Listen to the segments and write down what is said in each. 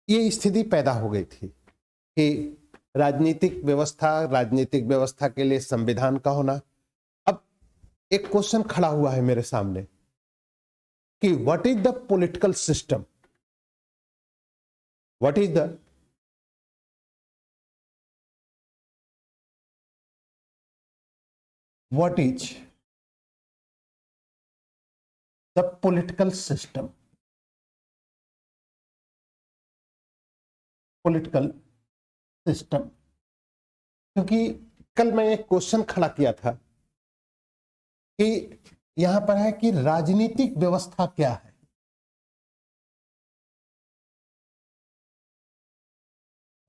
ये स्थिति पैदा हो गई थी कि राजनीतिक व्यवस्था के लिए संविधान का होना। अब एक क्वेश्चन खड़ा हुआ है मेरे सामने कि what is the political system, what is the political system, political system. क्योंकि कल मैं एक क्वेश्चन खड़ा किया था कि यहां पर है कि राजनीतिक व्यवस्था क्या है।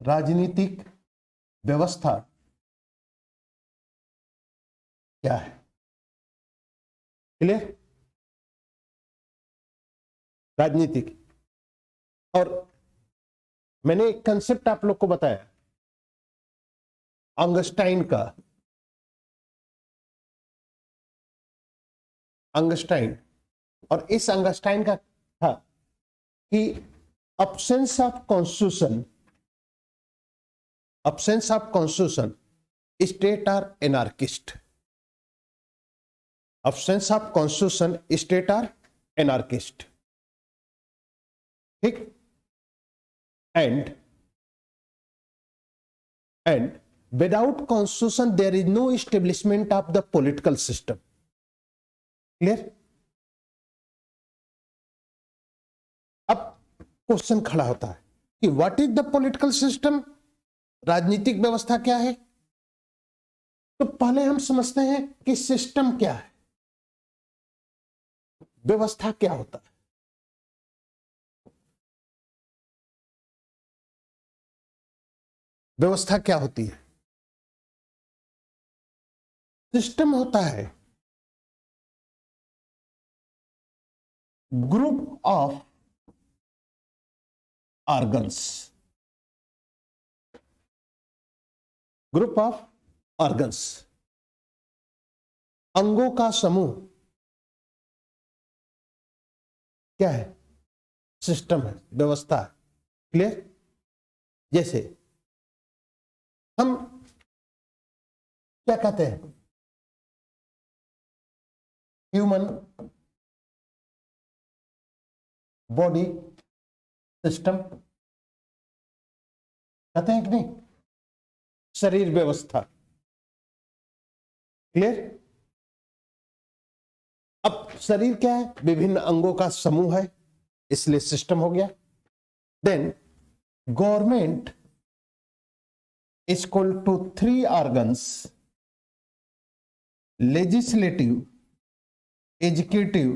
राजनीतिक व्यवस्था क्या है? क्लियर? राजनीतिक, और मैंने एक कंसेप्ट आप लोग को बताया अंगस्टाइन, और इस अंगस्टाइन का था कि absence of constitution state are anarchist, absence of constitution state are anarchist, ठीक? and without constitution there is no establishment of the political system. Clear? अब क्वेश्चन खड़ा होता है कि what is the political system, राजनीतिक व्यवस्था क्या है। तो पहले हम समझते हैं कि सिस्टम क्या है, व्यवस्था क्या होता है। व्यवस्था क्या होती है? सिस्टम होता है group of organs, group of organs, अंगों का समूह क्या है? सिस्टम है, व्यवस्था है। क्लियर? जैसे हम क्या कहते हैं, ह्यूमन बॉडी सिस्टम कहते हैं कि नहीं? शरीर व्यवस्था। क्लियर? अब शरीर क्या है? विभिन्न अंगों का समूह है, इसलिए सिस्टम हो गया। Then government is equal to 3 organs: legislative, executive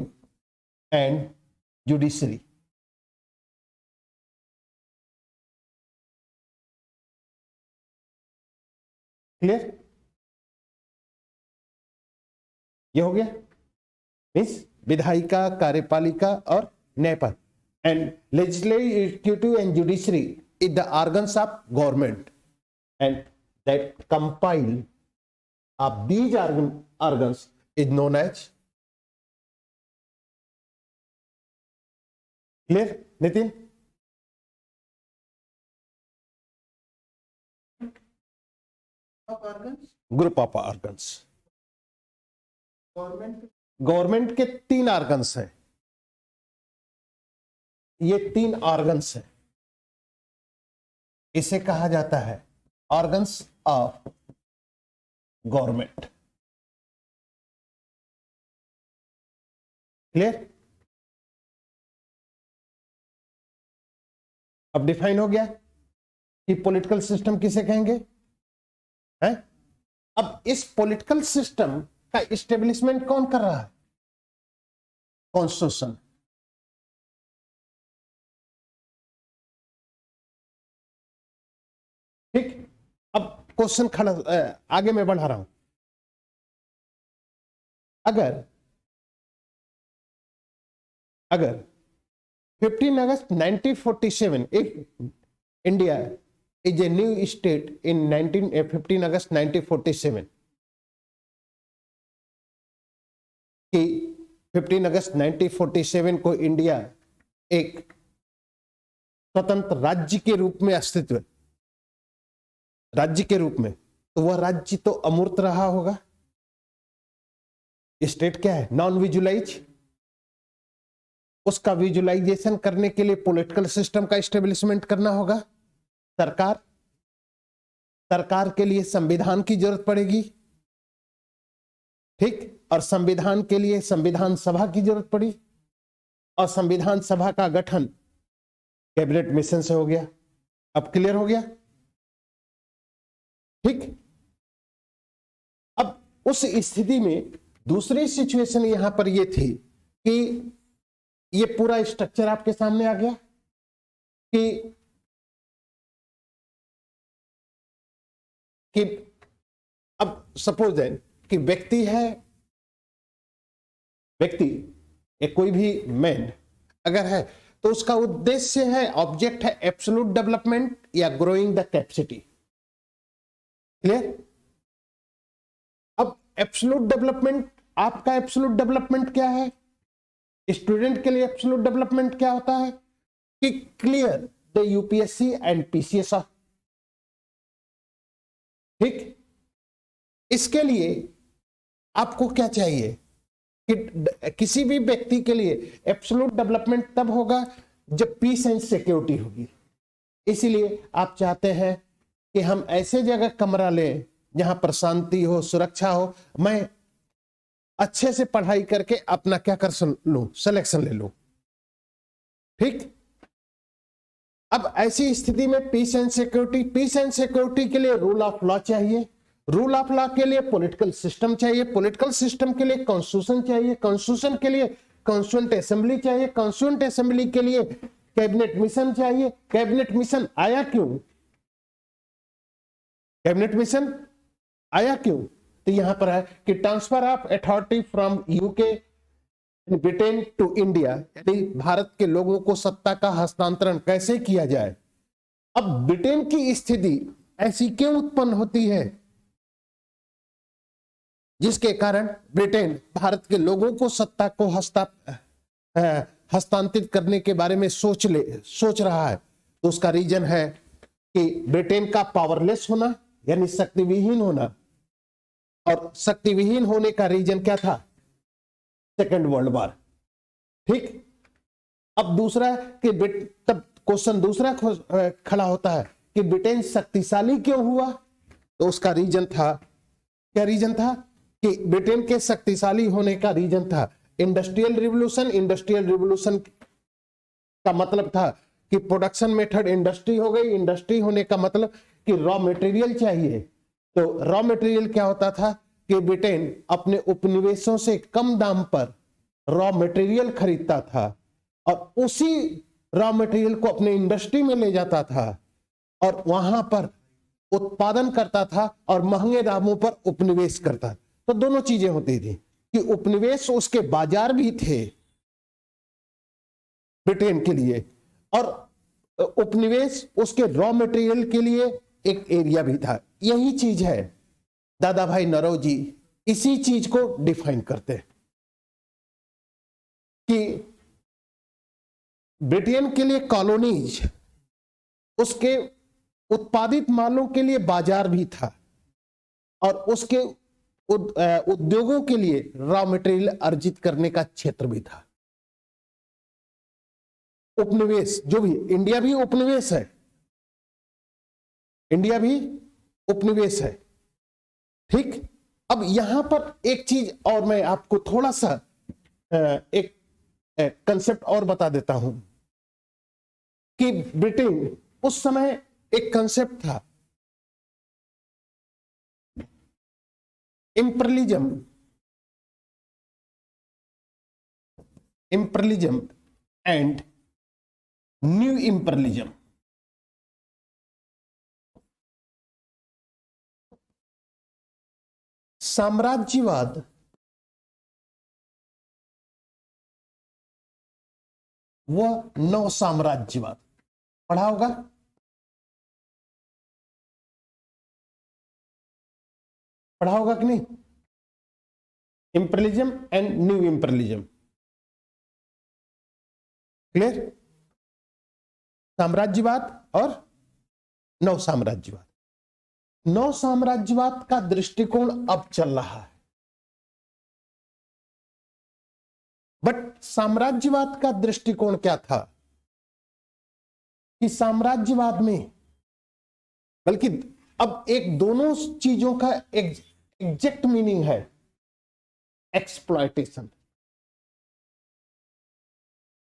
and judiciary. Clear? ये हो गया, मीन्स विधायिका, कार्यपालिका और न्यायपालिका। And legislative, executive and judiciary is the organs of government, and that compile of these organs is known as. Clear, Nitin? Group of organs. Government के 3 organs हैं, ये 3 ऑर्गन्स हैं, इसे कहा जाता है ऑर्गन्स ऑफ गवर्नमेंट। क्लियर? अब define हो गया कि पॉलिटिकल सिस्टम किसे कहेंगे हैं? अब इस पॉलिटिकल सिस्टम का इस्टेब्लिशमेंट कौन कर रहा है? कॉन्स्टिट्यूशन। ठीक, अब क्वेश्चन खड़ा, आगे मैं बढ़ा रहा हूं। अगर 15 अगस्त 1947, if India is a new state in 15 अगस्त 1947, कि 15 अगस्त 1947 को इंडिया एक स्वतंत्र राज्य के रूप में अस्तित्व, राज्य के रूप में, तो वह राज्य तो अमूर्त रहा होगा। स्टेट क्या है? Non visualise. उसका विजुलाइजेशन करने के लिए पॉलिटिकल सिस्टम का एस्टेब्लिशमेंट करना होगा। सरकार, सरकार के लिए संविधान की जरूरत पड़ेगी, ठीक, और संविधान के लिए संविधान सभा की जरूरत पड़ी, और संविधान सभा का गठन कैबिनेट मिशन से हो गया। अब क्लियर हो गया, ठीक। अब उस स्थिति में दूसरी सिचुएशन यहां पर यह थी कि ये पूरा स्ट्रक्चर आपके सामने आ गया कि अब सपोज है कि व्यक्ति है, व्यक्ति एक कोई भी मैन अगर है तो उसका उद्देश्य है, ऑब्जेक्ट है एब्सोल्यूट डेवलपमेंट या ग्रोइंग द कैपेसिटी। क्लियर? अब एब्सोल्यूट डेवलपमेंट, आपका एब्सोल्यूट डेवलपमेंट क्या है? स्टूडेंट के लिए एब्सोल्यूट डेवलपमेंट क्या होता है कि clear the UPSC and PCS, ठीक। इसके लिए आपको क्या चाहिए कि किसी भी व्यक्ति के लिए एब्सोल्यूट डेवलपमेंट तब होगा जब पीस एंड सिक्योरिटी होगी। इसीलिए आप चाहते हैं कि हम ऐसे जगह कमरा लें जहां पर शांति हो, सुरक्षा हो, मैं अच्छे से पढ़ाई करके अपना क्या कर लूं, सिलेक्शन ले लूं, ठीक। अब ऐसी स्थिति में peace and security, peace and security के लिए रूल ऑफ लॉ चाहिए, रूल ऑफ लॉ के लिए पॉलिटिकल सिस्टम चाहिए, पॉलिटिकल सिस्टम के लिए कॉन्स्टिट्यूशन चाहिए, कॉन्स्टिट्यूशन के लिए कॉन्स्टिट्यूएंट असेंबली चाहिए, कॉन्स्टिट्यूएंट असेंबली के लिए कैबिनेट मिशन चाहिए। कैबिनेट मिशन आया क्यों? कैबिनेट मिशन आया क्यों? तो यहां पर है कि transfer of authority from UK Britain to India, यानी भारत के लोगों को सत्ता का हस्तांतरण कैसे किया जाए। अब ब्रिटेन की स्थिति ऐसी क्यों उत्पन्न होती है जिसके कारण ब्रिटेन भारत के लोगों को सत्ता को हस्तांतरित करने के बारे में सोच रहा है? तो उसका रीजन है कि ब्रिटेन का पावरलेस होना, यानी शक्तिविहीन होना, और शक्तिविहीन होने का रीजन क्या था? सेकेंड वर्ल्ड वॉर, ठीक। अब दूसरा कि तब क्वेश्चन दूसरा खड़ा होता है कि ब्रिटेन शक्तिशाली क्यों हुआ? तो उसका रीजन था, क्या रीजन था कि ब्रिटेन के शक्तिशाली होने का रीजन था इंडस्ट्रियल रिवॉल्यूशन। इंडस्ट्रियल रिवॉल्यूशन का मतलब था कि प्रोडक्शन मेथड इंडस्ट्री हो गई। इंडस्ट्री होने का मतलब कि रॉ मटेरियल चाहिए। तो रॉ मटेरियल क्या होता था कि ब्रिटेन अपने उपनिवेशों से कम दाम पर रॉ मटेरियल खरीदता था और उसी रॉ मटेरियल को अपने इंडस्ट्री में ले जाता था और वहां पर उत्पादन करता था और महंगे दामों पर उपनिवेश करता। तो दोनों चीजें होती थी कि उपनिवेश उसके बाजार भी थे ब्रिटेन के लिए और उपनिवेश उसके रॉ मटेरियल के लिए एक एरिया भी था। यही चीज है दादा भाई नौरोजी इसी चीज को डिफाइन करते हैं कि ब्रिटेन के लिए कॉलोनीज उसके उत्पादित मालों के लिए बाजार भी था और उसके उद्योगों के लिए रॉ मटेरियल अर्जित करने का क्षेत्र भी था। उपनिवेश जो भी, इंडिया भी उपनिवेश है, इंडिया भी उपनिवेश है, ठीक। अब यहां पर एक चीज और मैं आपको थोड़ा सा एक कंसेप्ट और बता देता हूं कि ब्रिटेन उस समय एक कंसेप्ट था imperialism, imperialism and new imperialism. साम्राज्यवाद व नव साम्राज्यवाद पढ़ा होगा, पढ़ा होगा कि नहीं? Imperialism and new imperialism, clear? साम्राज्यवाद और नव साम्राज्यवाद। नव साम्राज्यवाद का दृष्टिकोण अब चल रहा है, बट साम्राज्यवाद का दृष्टिकोण क्या था कि साम्राज्यवाद में, बल्कि अब एक दोनों चीजों का एग्जैक्ट मीनिंग है एक्सप्लॉयटेशन।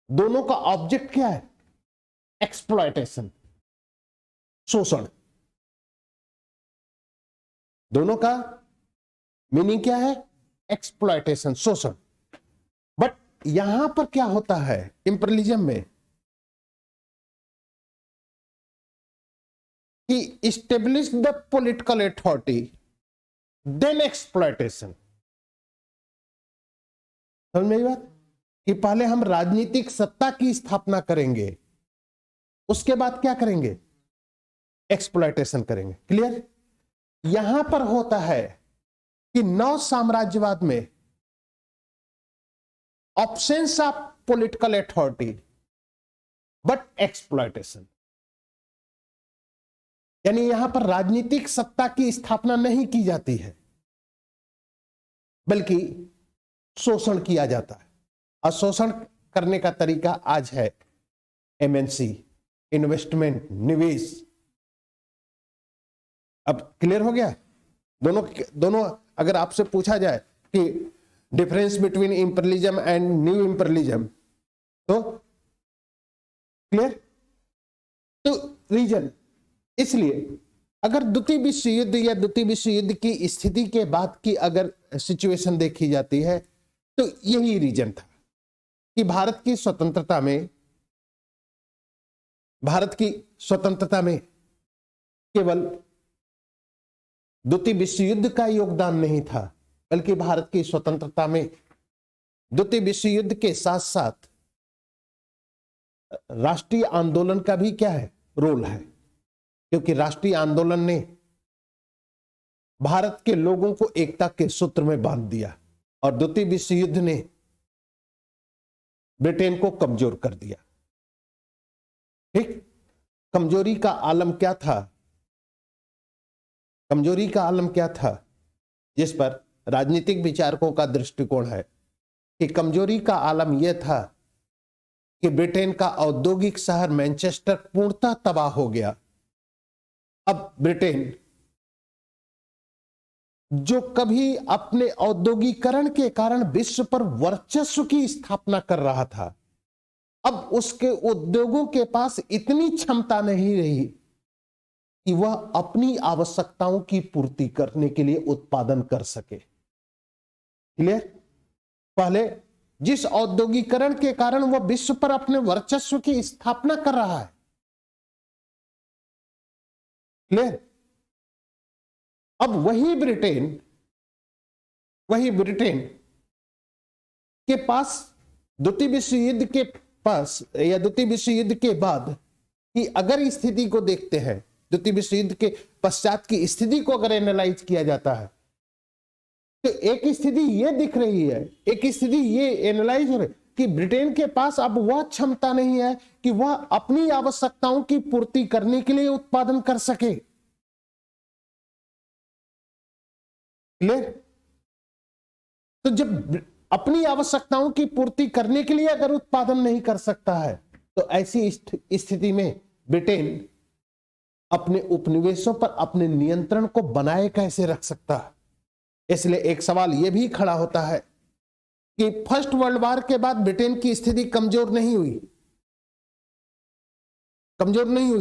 दोनों का ऑब्जेक्ट क्या है? एक्सप्लॉयटेशन, शोषण। दोनों का मीनिंग क्या है? एक्सप्लॉयटेशन, शोषण। बट यहां पर क्या होता है इंपीरियलिज्म में कि establish the political authority then exploitation. समझ में आई बात? कि पहले हम राजनीतिक सत्ता की स्थापना करेंगे, उसके बाद क्या करेंगे? एक्सप्लॉयटेशन करेंगे। क्लियर? यहां पर होता है कि नव साम्राज्यवाद में absence of political authority but exploitation, यानी यहां पर राजनीतिक सत्ता की स्थापना नहीं की जाती है, बल्कि शोषण किया जाता है। और शोषण करने का तरीका आज है एमएनसी, इन्वेस्टमेंट, निवेश। अब क्लियर हो गया? दोनों अगर आपसे पूछा जाए कि difference between imperialism and new imperialism, तो क्लियर? तो रीजन, इसलिए अगर द्वितीय विश्व युद्ध या द्वितीय विश्व युद्ध की स्थिति के बाद की अगर सिचुएशन देखी जाती है तो यही रीजन था कि भारत की स्वतंत्रता में केवल द्वितीय विश्व युद्ध का योगदान नहीं था, बल्कि भारत की स्वतंत्रता में द्वितीय विश्व युद्ध के साथ साथ राष्ट्रीय आंदोलन का भी क्या है? रोल है। क्योंकि राष्ट्रीय आंदोलन ने भारत के लोगों को एकता के सूत्र में बांध दिया और द्वितीय विश्व युद्ध ने ब्रिटेन को कमजोर कर दिया। ठीक? कमजोरी का आलम क्या था? कमजोरी का आलम क्या था जिस पर राजनीतिक विचारकों का दृष्टिकोण है कि कमजोरी का आलम यह था कि ब्रिटेन का औद्योगिक शहर मैनचेस्टर पूर्णतः तबाह हो गया। अब ब्रिटेन जो कभी अपने औद्योगिकरण के कारण विश्व पर वर्चस्व की स्थापना कर रहा था, अब उसके उद्योगों के पास इतनी क्षमता नहीं रही कि वह अपनी आवश्यकताओं की पूर्ति करने के लिए उत्पादन कर सके। क्लियर? पहले जिस औद्योगिकरण के कारण वह विश्व पर अपने वर्चस्व की स्थापना कर रहा है, क्लियर? अब वही ब्रिटेन के पास द्वितीय विश्व युद्ध के पास या द्वितीय विश्व युद्ध के बाद कि अगर स्थिति को देखते हैं, द्वितीय विश्व युद्ध के पश्चात की स्थिति को अगर एनालाइज किया जाता है तो एक स्थिति ये दिख रही है, एक स्थिति ये एनालाइज हो रही कि ब्रिटेन के पास अब वह क्षमता नहीं है कि वह अपनी आवश्यकताओं की पूर्ति करने के लिए उत्पादन कर सके। तो जब अपनी आवश्यकताओं की पूर्ति करने के लिए अगर उत्पादन नहीं कर सकता है तो ऐसी स्थिति में ब्रिटेन अपने उपनिवेशों पर अपने नियंत्रण को बनाए कैसे रख सकता है? इसलिए एक सवाल यह भी खड़ा होता है कि फर्स्ट वर्ल्ड वॉर के बाद ब्रिटेन की स्थिति कमजोर नहीं हुई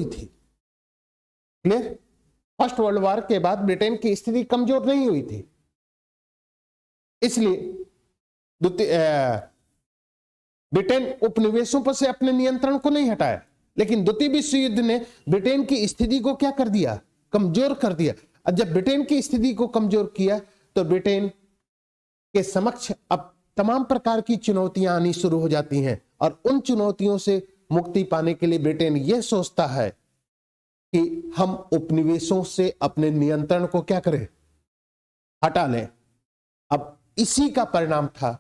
थी। क्लियर? फर्स्ट वर्ल्ड वॉर के बाद ब्रिटेन की स्थिति कमजोर नहीं हुई थी, इसलिए ब्रिटेन उपनिवेशों पर से अपने नियंत्रण को नहीं हटाया। लेकिन द्वितीय विश्व युद्ध ने ब्रिटेन की स्थिति को क्या कर दिया? कमजोर कर दिया। और जब ब्रिटेन की स्थिति को कमजोर किया तो ब्रिटेन के समक्ष अब तमाम प्रकार की चुनौतियां आनी शुरू हो जाती हैं और उन चुनौतियों से मुक्ति पाने के लिए ब्रिटेन यह सोचता है कि हम उपनिवेशों से अपने नियंत्रण को क्या करें? हटा लें। अब इसी का परिणाम था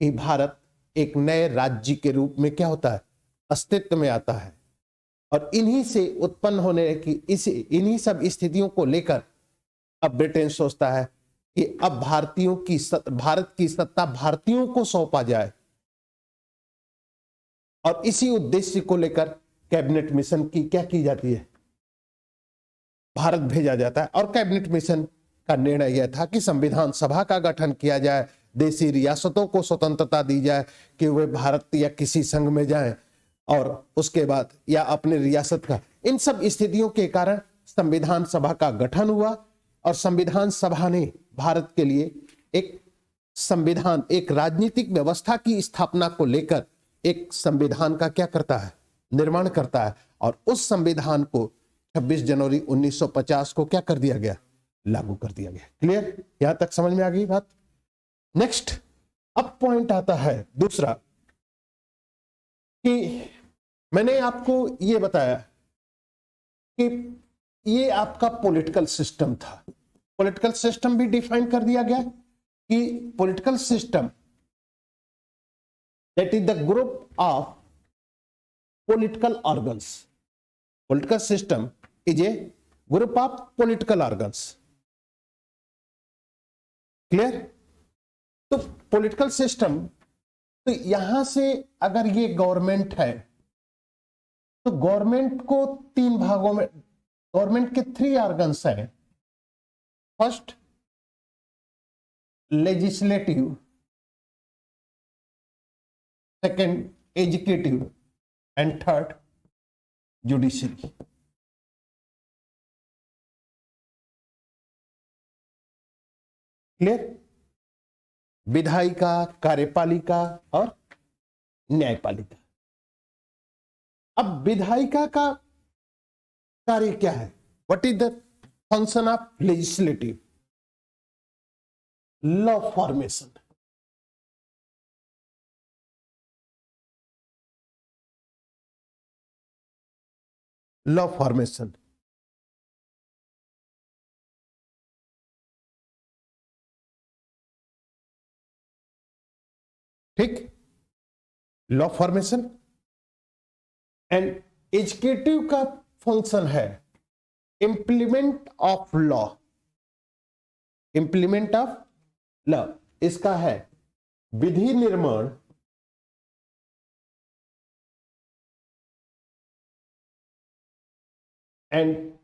कि भारत एक नए राज्य के रूप में क्या होता है? अस्तित्व में आता है। और इन्हीं से उत्पन्न होने की इन्हीं सब स्थितियों को लेकर अब ब्रिटेन सोचता है कि अब भारत की सत्ता भारतीयों को सौंपा जाए, और इसी उद्देश्य को लेकर कैबिनेट मिशन की क्या की जाती है, भारत भेजा जाता है। और कैबिनेट मिशन का निर्णय यह था कि संविधान सभा का गठन किया जाए, देशी रियासतों को स्वतंत्रता दी जाए कि वे भारत या किसी संघ में जाएं, और उसके बाद या अपने रियासत का। इन सब स्थितियों के कारण संविधान सभा का गठन हुआ, और संविधान सभा ने भारत के लिए एक संविधान, एक राजनीतिक व्यवस्था की स्थापना को लेकर एक संविधान का क्या करता है, निर्माण करता है। और उस संविधान को 26 जनवरी 1950 को क्या कर दिया गया, लागू कर दिया गया। क्लियर, यहां तक समझ में आ गई बात। नेक्स्ट अब पॉइंट आता है दूसरा, कि मैंने आपको यह बताया कि ये आपका पॉलिटिकल सिस्टम था। पॉलिटिकल सिस्टम भी डिफाइन कर दिया गया कि political system that is the group of political organs. Political system is a group of political organs. Clear. तो पॉलिटिकल सिस्टम, तो यहां से अगर ये गवर्नमेंट है तो गवर्नमेंट को तीन भागों में, गवर्नमेंट के 3 ऑर्गन्स हैं। First legislative, second educative, and third judiciary. Clear. विधायिका, कार्यपालिका और न्यायपालिका। अब विधायिका का कार्य क्या है, what is the function of legislative? Law formation. Law formation, ठीक, लॉ फॉर्मेशन। एंड एजुकेटिव का फंक्शन है implement of law. Implement of law, इसका है विधि निर्माण एंड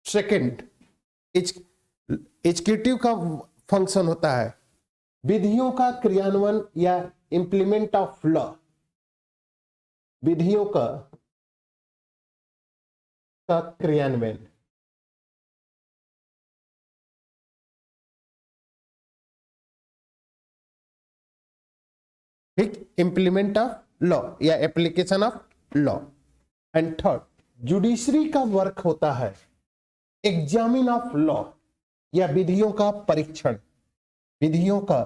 सेकंड एजुकेटिव का फंक्शन होता है विधियों का क्रियान्वयन या इंप्लीमेंट ऑफ लॉ, विधियों का क्रियान्वयन। ठीक, इंप्लीमेंट ऑफ लॉ या application of law. And third judiciary का वर्क होता है एग्जामिन ऑफ लॉ या विधियों का परीक्षण, विधियों का,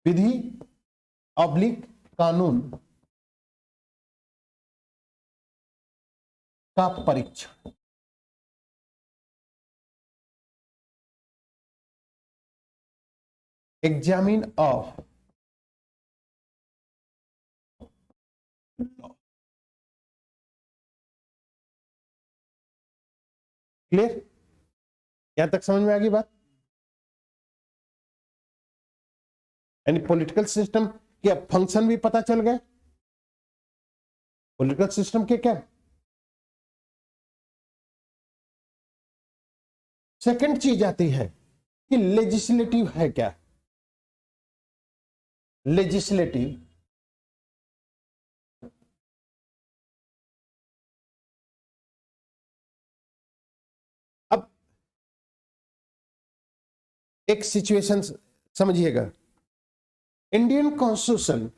विधि ऑब्लिक कानून का परीक्षण। Examine of law. क्लियर, यहां तक समझ में आ गई बात। यानी पॉलिटिकल सिस्टम के फंक्शन भी पता चल गए। पॉलिटिकल सिस्टम के क्या, सेकंड चीज आती है कि लेजिस्लेटिव है क्या। लेजिस्लेटिव अब एक सिचुएशन समझिएगा। Indian constitution,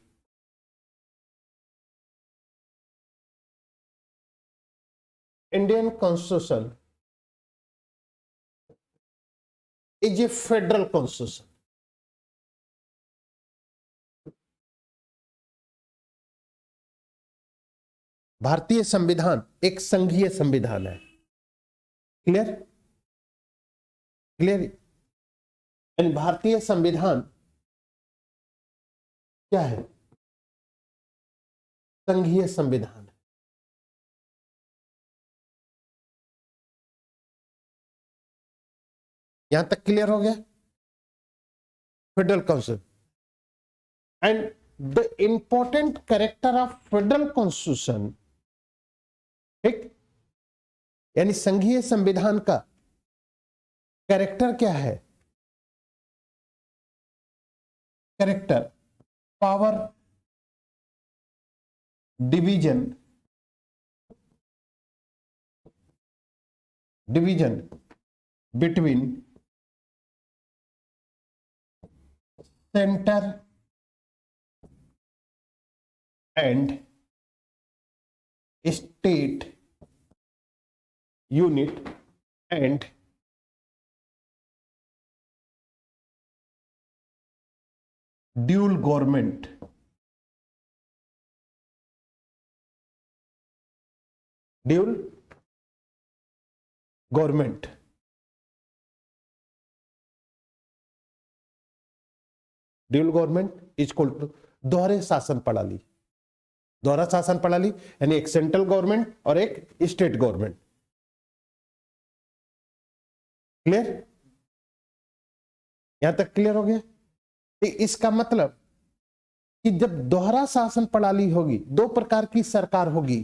Indian constitution is a federal constitution. भारतीय संविधान एक संघीय संविधान है। Clear, clear. यानी भारतीय संविधान क्या है, संघीय संविधान। यहां तक क्लियर हो गया? Federal council and the important character of federal constitution, ठीक, यानी संघीय संविधान का कैरेक्टर क्या है? Character, power division, between centre and state unit and dual government, dual government, dual government is equal to दोहरे शासन प्रणाली, दोहरा शासन प्रणाली यानी एक सेंट्रल गवर्नमेंट और एक स्टेट गवर्नमेंट। क्लियर? यहां तक क्लियर हो गया? इसका मतलब कि जब दोहरा शासन प्रणाली होगी, दो प्रकार की सरकार होगी,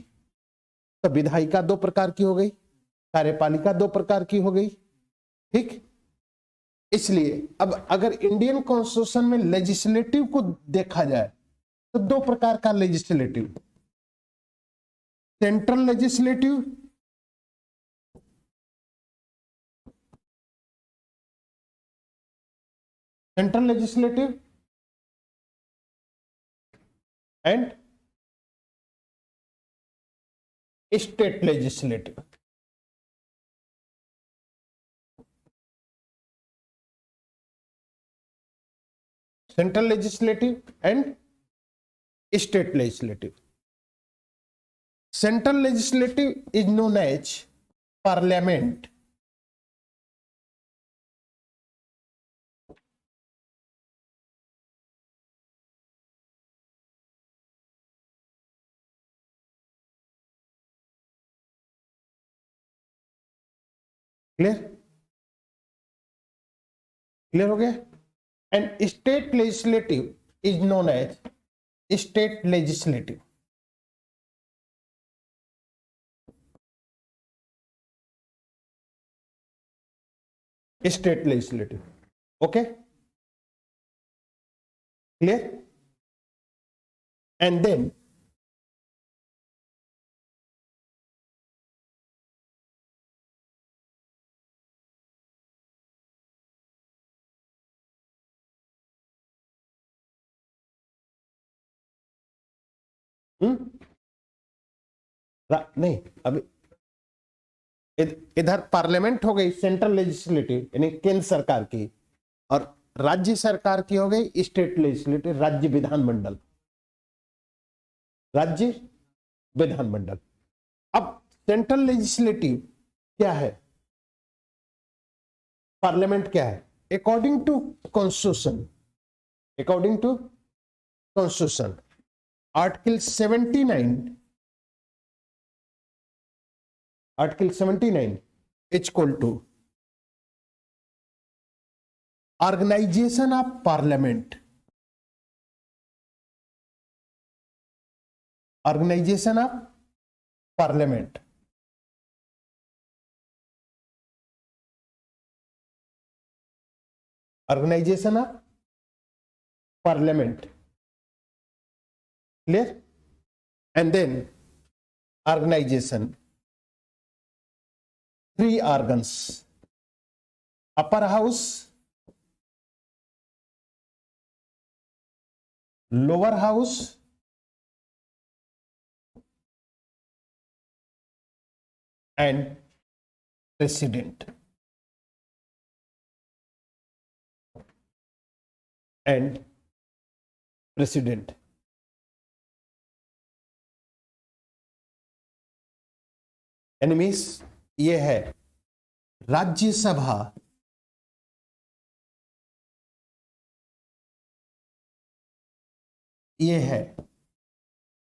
तो विधायिका दो प्रकार की हो गई, कार्यपालिका दो प्रकार की हो गई, ठीक। इसलिए अब अगर इंडियन कॉन्स्टिट्यूशन में लेजिस्लेटिव को देखा जाए तो दो प्रकार का legislative, central legislative and state legislative. Central legislative and state legislative. Central legislative is known as parliament, clear? Clear हो गया? And state legislative is known as state legislative. State legislative, okay, clear? And then नहीं, अभी इधर parliament हो गई central legislative यानी केंद्र सरकार की, और राज्य सरकार की हो गई स्टेट लेजिस्लेटिव, राज्य विधानमंडल, राज्य विधानमंडल। अब सेंट्रल लेजिस्लेटिव क्या है, पार्लियामेंट क्या है? According to constitution, according to constitution article 79, article 79 is equal to organisation of parliament, organisation of parliament, organisation of parliament, clear? And then organisation, three organs, upper house, lower house and president, and president। Enemies ये है राज्यसभा, ये है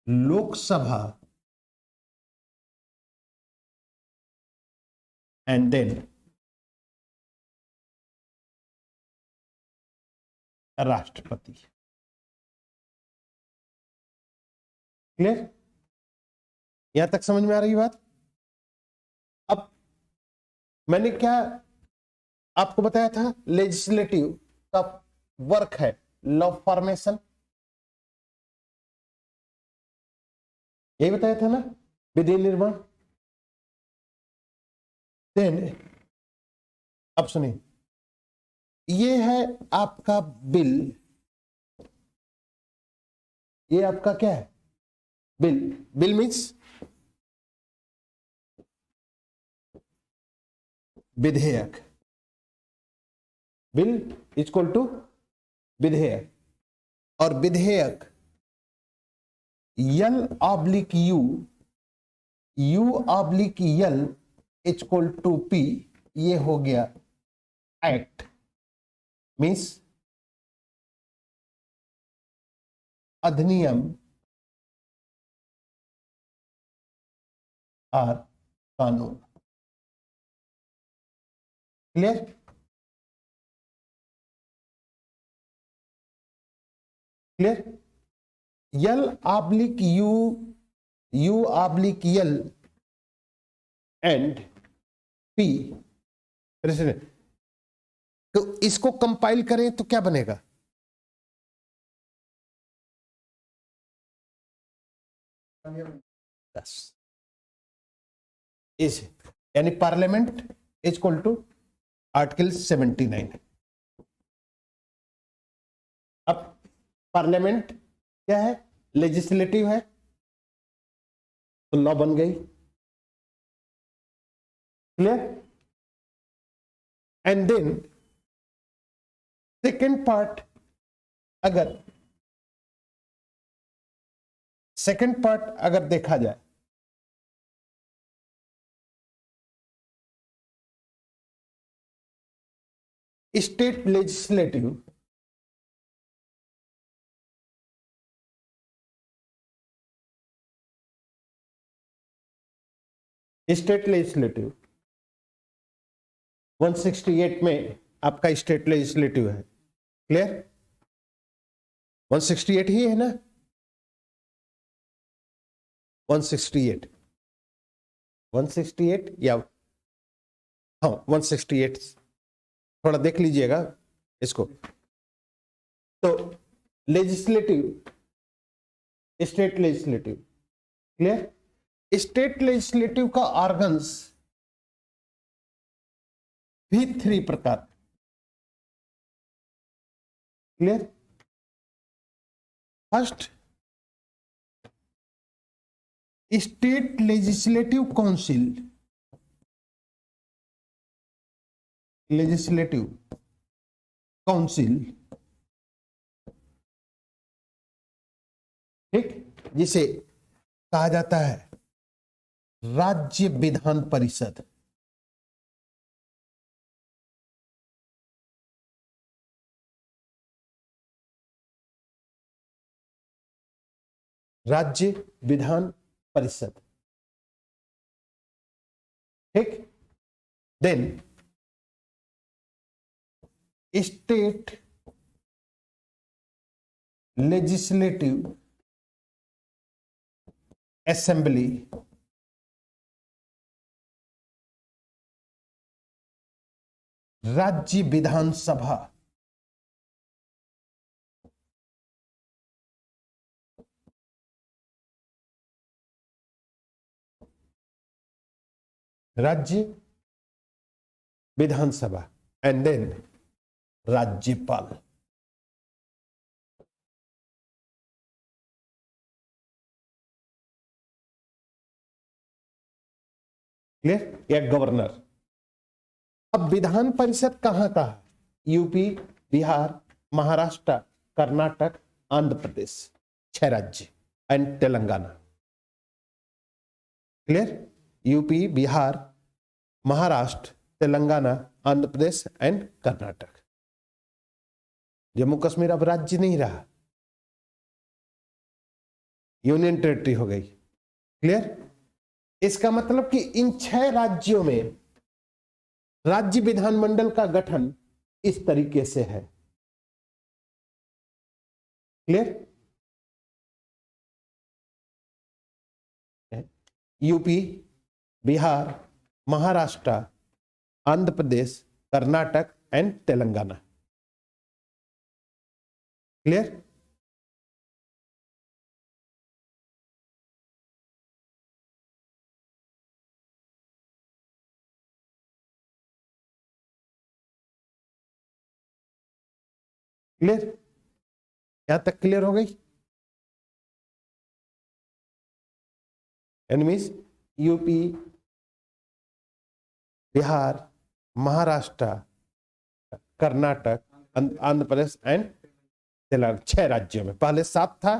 Lok Sabha, and then राष्ट्रपति। Clear? यहां तक समझ में आ रही बात? अब मैंने क्या आपको बताया था, लेजिस्लेटिव का वर्क है लॉ फॉर्मेशन, यही बताया था ना, विधि निर्माण। देन अब सुनिए, ये है आपका बिल, ये आपका क्या है, बिल। बिल मीन्स विधेयक, बिल इक्वल टू विधेयक, और विधेयक L oblique U, U oblique L equal to P, ये हो गया एक्ट, मीन्स अधिनियम और कानून। Clear? Clear? L oblique U, U oblique L and P, तो इसको कंपाइल करें तो क्या बनेगा, इस यानी parliament is equal to article 79। अब पार्लियामेंट क्या है, लेजिस्लेटिव है, तो लॉ बन गई। Clear? And then second part, अगर सेकेंड पार्ट अगर देखा जाए, स्टेट लेजिस्लेटिव स्टेट लेजिस्लेटिव 168 में आपका स्टेट लेजिस्लेटिव है। क्लियर? 168 ही है ना, 168 168 या हाँ 168, थोड़ा देख लीजिएगा इसको। तो legislative, state legislative, clear? State legislative का ऑर्गन्स भी 3 प्रकार। Clear? First, state legislative council, legislative council, ठीक, जिसे कहा जाता है राज्य विधान परिषद। राज्य विधान परिषद, ठीक। देन स्टेट लेजिस्लेटिव असेंबली, राज्य विधानसभा, राज्य विधानसभा, एंड देन राज्यपाल। क्लियर? या गवर्नर। अब विधान परिषद कहां का है? यूपी, बिहार, महाराष्ट्र, कर्नाटक, आंध्र प्रदेश, 6 राज्य and Telangana. Clear? UP, Bihar, Maharashtra, Telangana, Andhra Pradesh and Karnataka. Jammu Kashmir अब राज्य नहीं रहा, यूनियन टेरिटरी हो गई। क्लियर? इसका मतलब कि इन 6 राज्यों में राज्य विधानमंडल का गठन इस तरीके से है। Clear? UP, Bihar, Maharashtra, Andhra Pradesh, Karnataka and Telangana. Clear? Clear? यहां तक क्लियर हो गई? Enemies UP, Bihar, Maharashtra, Karnataka, Andhra Pradesh and Telangana, 6 राज्यों में। पहले 7 था,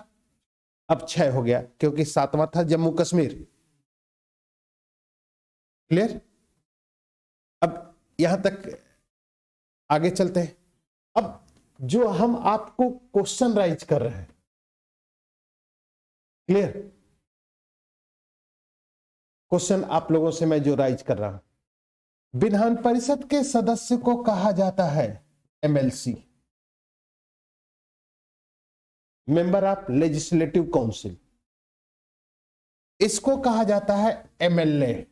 अब 6 हो गया, क्योंकि 7वां था जम्मू कश्मीर। क्लियर? अब यहां तक आगे चलते हैं। अब जो हम आपको क्वेश्चन राइज कर रहे हैं, क्लियर? क्वेश्चन आप लोगों से मैं जो राइज कर रहा हूं, विधान परिषद के सदस्य को कहा जाता है MLC, member of legislative council. इसको कहा जाता है एमएलए।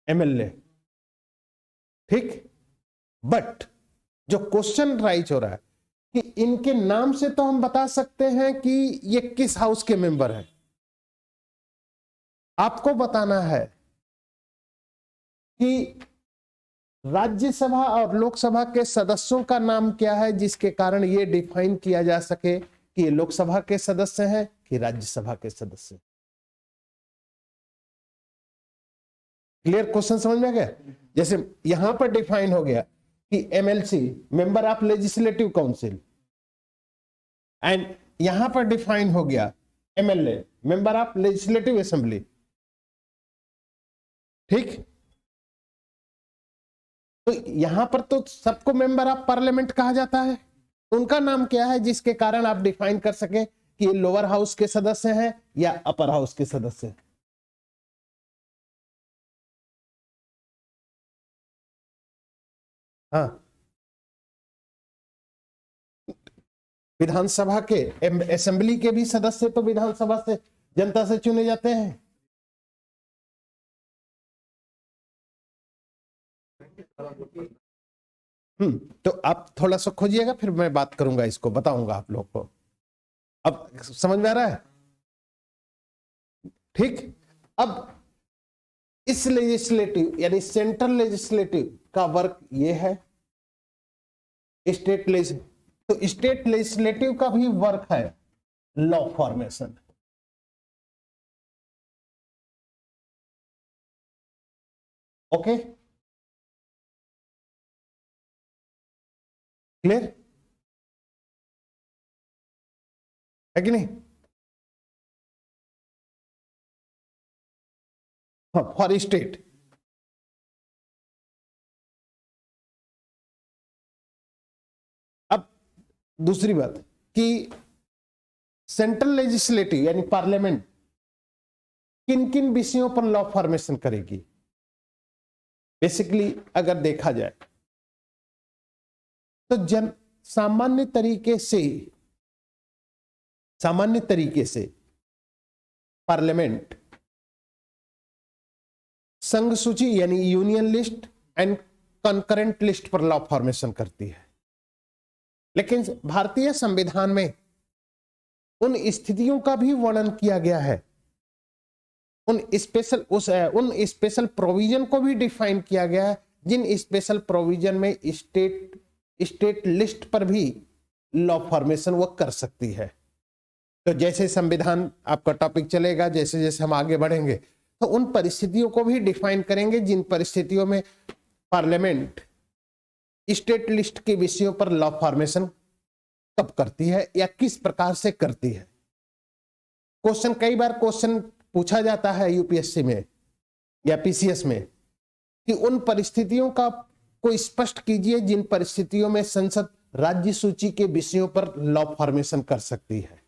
एमएलए, ठीक? बट जो क्वेश्चन राइज हो रहा है कि इनके नाम से तो हम बता सकते हैं कि ये किस हाउस के मेंबर हैं। आपको बताना है कि राज्यसभा और लोकसभा के सदस्यों का नाम क्या है, जिसके कारण ये डिफाइन किया जा सके कि ये लोकसभा के सदस्य हैं कि राज्यसभा के सदस्य। क्लियर? क्वेश्चन समझ में आ गया? जैसे यहां पर डिफाइन हो गया कि MLC, member of legislative council, and यहां पर डिफाइन हो गया MLA, member of legislative assembly. ठीक? तो यहां पर तो सबको मेंबर ऑफ पार्लियामेंट कहा जाता है। उनका नाम क्या है जिसके कारण आप डिफाइन कर सके कि ये लोअर हाउस के सदस्य हैं या अपर हाउस के सदस्य हैं? हाँ, विधानसभा के, असेंबली के भी सदस्य तो विधानसभा से, जनता से चुने जाते हैं। तो आप थोड़ा सा खोजिएगा, फिर मैं बात करूंगा, इसको बताऊंगा आप लोग को। अब समझ में आ रहा है? ठीक? अब इस लेजिस्लेटिव यानी सेंट्रल लेजिस्लेटिव का वर्क ये है। तो स्टेट लेजिस्लेटिव का भी वर्क है लॉ फॉर्मेशन। ओके? क्लियर है कि नहीं? हाँ, फॉर स्टेट। अब दूसरी बात कि सेंट्रल लेजिस्लेटिव यानी पार्लियामेंट किन किन विषयों पर लॉ फॉर्मेशन करेगी। बेसिकली अगर देखा जाए तो सामान्य तरीके से पार्लियामेंट संघ सूची यानी union list and concurrent list पर लॉ फॉर्मेशन करती है। लेकिन भारतीय संविधान में उन स्थितियों का भी वर्णन किया गया है, उन स्पेशल प्रोविजन को भी डिफाइन किया गया है, जिन स्पेशल प्रोविजन में स्टेट लिस्ट पर भी लॉ फॉर्मेशन वो कर सकती है। तो जैसे संविधान आपका टॉपिक चलेगा, जैसे जैसे हम आगे बढ़ेंगे तो उन परिस्थितियों को भी डिफाइन करेंगे जिन परिस्थितियों में पार्लियामेंट स्टेट लिस्ट के विषयों पर लॉ फॉर्मेशन कब करती है या किस प्रकार से करती है। कई बार क्वेश्चन पूछा जाता है यूपीएससी में या पीसीएस में कि उन परिस्थितियों का को स्पष्ट कीजिए जिन परिस्थितियों में संसद राज्य सूची के विषयों पर लॉ फॉर्मेशन कर सकती है।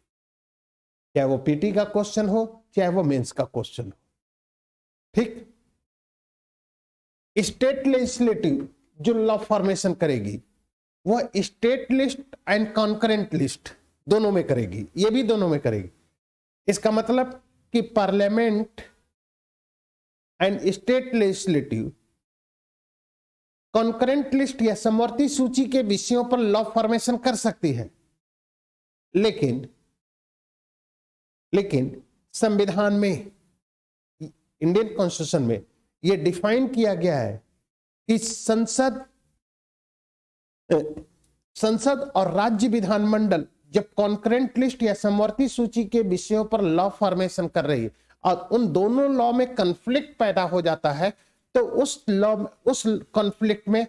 चाहे वो पीटी का क्वेश्चन हो, चाहे वो मेंस का क्वेश्चन हो। ठीक? स्टेट लेजिस्लेटिव जो लॉ फॉर्मेशन करेगी वह state list and concurrent list दोनों में करेगी, ये भी दोनों में करेगी। इसका मतलब कि parliament and state legislative concurrent list या समवर्ती सूची के विषयों पर लॉ फॉर्मेशन कर सकती है, लेकिन संविधान में, इंडियन कॉन्स्टिट्यूशन में यह डिफाइन किया गया है कि संसद और राज्य विधानमंडल जब कॉन्करेंट लिस्ट या समवर्ती सूची के विषयों पर लॉ फॉर्मेशन कर रही है और उन दोनों लॉ में कॉन्फ्लिक्ट पैदा हो जाता है, तो उस कॉन्फ्लिक्ट में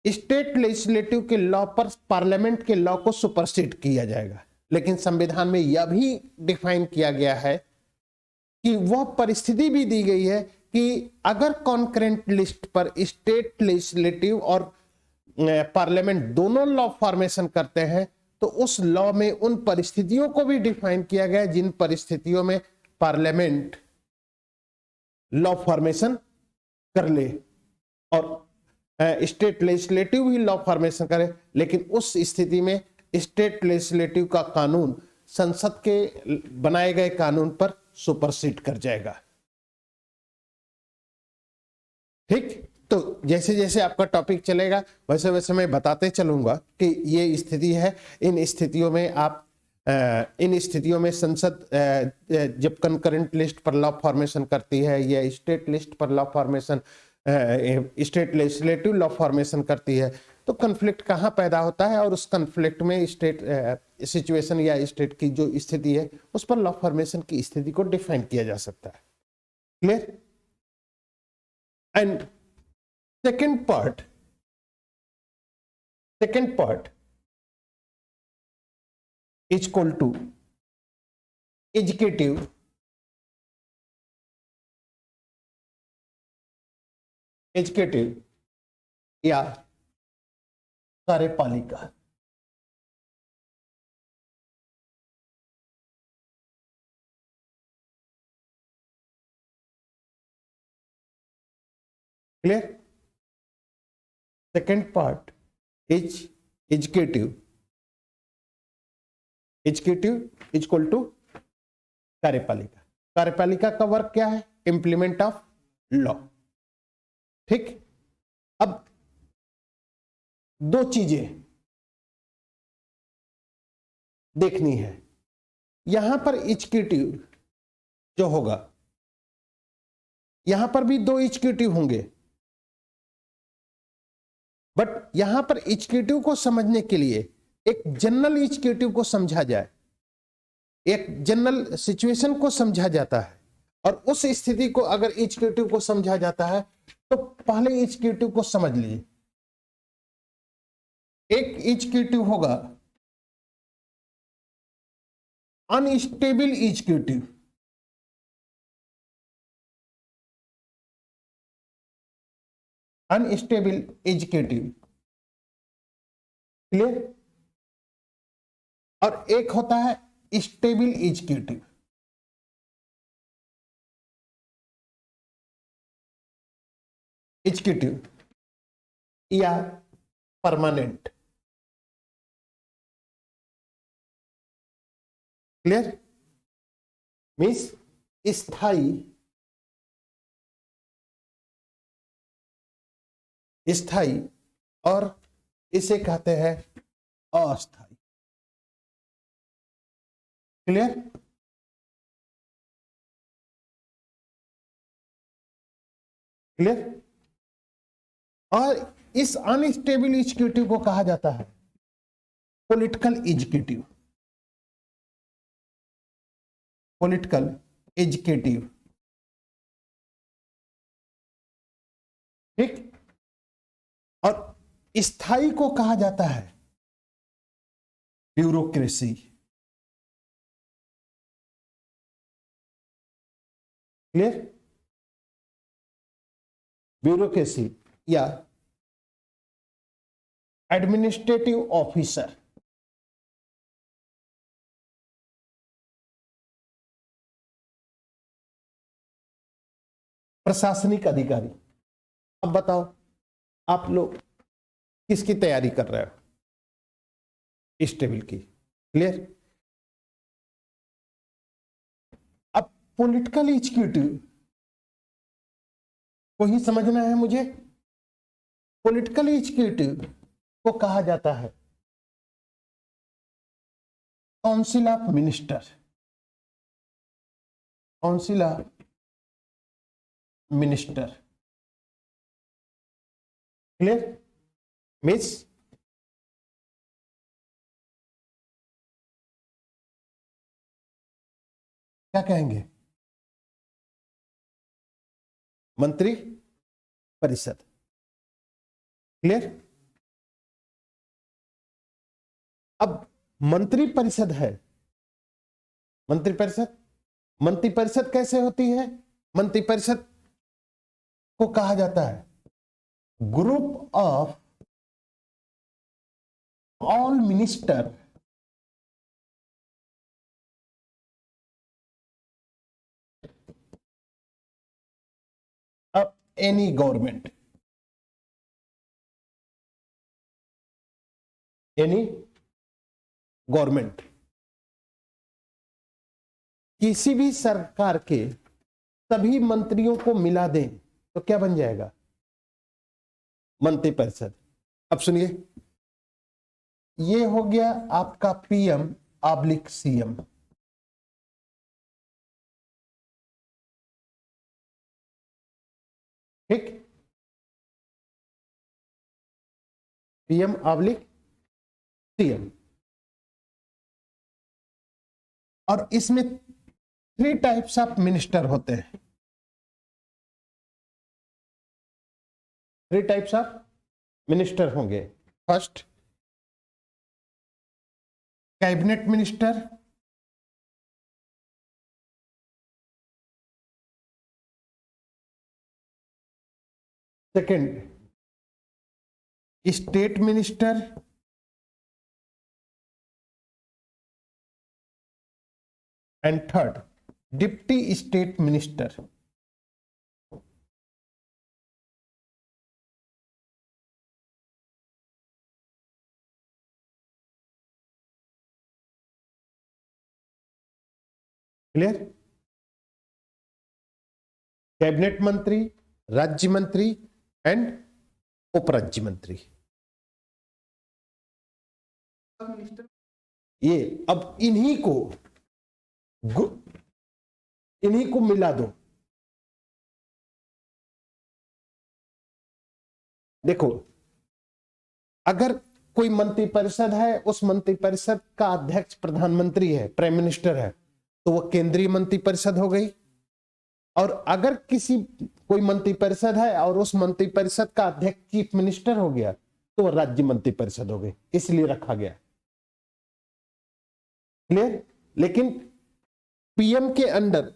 स्टेट लेजिस्लेटिव के लॉ पर पार्लियामेंट के लॉ को सुपरसीड किया जाएगा। लेकिन संविधान में यह भी डिफाइन किया गया है कि वह परिस्थिति भी दी गई है कि अगर कॉन्करेंट लिस्ट पर स्टेट लेजिस्लेटिव और पार्लियामेंट दोनों लॉ फॉर्मेशन करते हैं, तो उस लॉ में उन परिस्थितियों को भी डिफाइन किया गया है जिन परिस्थितियों में पार्लियामेंट लॉ फॉर्मेशन कर ले और स्टेट लेजिस्लेटिव भी लॉ फॉर्मेशन करे, लेकिन उस स्थिति में स्टेट लेजिस्लेटिव का कानून संसद के बनाए गए कानून पर सुपरसीड कर जाएगा। ठीक, तो जैसे जैसे आपका टॉपिक चलेगा वैसे वैसे मैं बताते चलूंगा कि ये स्थिति है। इन स्थितियों में संसद जब कंकरेंट लिस्ट पर लॉ फॉर्मेशन करती है या स्टेट लिस्ट पर law formation, state legislative law formation करती है, तो कॉन्फ्लिक्ट कहाँ पैदा होता है और उस कॉन्फ्लिक्ट में स्टेट सिचुएशन या स्टेट की जो स्थिति है उस पर लॉ फॉर्मेशन की स्थिति को डिफाइन किया जा सकता है। Clear? And second part is equal to educative या कार्यपालिका। Clear? Second part is executive is equal to कार्यपालिका। कार्यपालिका का वर्क क्या है? Implement of law. ठीक, अब दो चीजें देखनी है। यहां पर एग्जीक्यूटिव जो होगा, यहां पर भी दो एग्जीक्यूटिव होंगे, बट यहां पर एग्जीक्यूटिव को समझने के लिए एक जनरल एग्जीक्यूटिव को समझा जाए, एक जनरल सिचुएशन को समझा जाता है, और उस स्थिति को अगर एग्जीक्यूटिव को समझा जाता है तो पहले एग्जीक्यूटिव को समझ लीजिए। एक एग्जीक्यूटिव होगा unstable executive. Unstable executive, clear? और एक होता है स्टेबल एग्जीक्यूटिव। एग्जीक्यूटिव या परमानेंट। क्लियर? मीन्स स्थायी, स्थायी, और इसे कहते हैं अस्थायी। क्लियर? क्लियर? और इस अनस्टेबल एग्जीक्यूटिव को कहा जाता है पॉलिटिकल एग्जीक्यूटिव। पॉलिटिकल एग्जीक्यूटिव, ठीक। और स्थायी को कहा जाता है ब्यूरोक्रेसी। क्लियर? ब्यूरोक्रेसी या एडमिनिस्ट्रेटिव ऑफिसर। प्रशासनिक अधिकारी। अब बताओ आप लोग किसकी तैयारी कर रहे हो? इस टेबल की। क्लियर? अब पॉलिटिकल एग्जीक्यूटिव को ही समझना है मुझे। पॉलिटिकल एग्जीक्यूटिव को कहा जाता है council of minister. Council of minister. Clear? Miss क्या कहेंगे? मंत्री परिषद। क्लियर? अब मंत्री परिषद है। मंत्री परिषद, मंत्री परिषद कैसे होती है? मंत्री परिषद को कहा जाता है group of all minister of any government. Any government, किसी भी सरकार के सभी मंत्रियों को मिला दें तो क्या बन जाएगा? मंत्री परिषद। अब सुनिए, ये हो गया आपका पीएम ऑब्लिक सीएम। ठीक? PM oblique CM. और इसमें 3 टाइप्स ऑफ मिनिस्टर होते हैं। 3 टाइप्स ऑफ मिनिस्टर होंगे। First, cabinet minister. Second, state minister. And third, deputy state minister. Clear? Cabinet मंत्री, राज्य मंत्री एंड उपराज्य मंत्री। ये अब इन्हीं को मिला दो। देखो, अगर कोई मंत्री परिषद है, उस मंत्री परिषद का अध्यक्ष प्रधानमंत्री है, प्राइम मिनिस्टर है, तो वह केंद्रीय मंत्री परिषद हो गई। और अगर कोई मंत्री परिषद है और उस मंत्री परिषद का अध्यक्ष चीफ मिनिस्टर हो गया तो वह राज्य मंत्री परिषद हो गई, इसलिए रखा गया। क्लियर? लेकिन पीएम के अंडर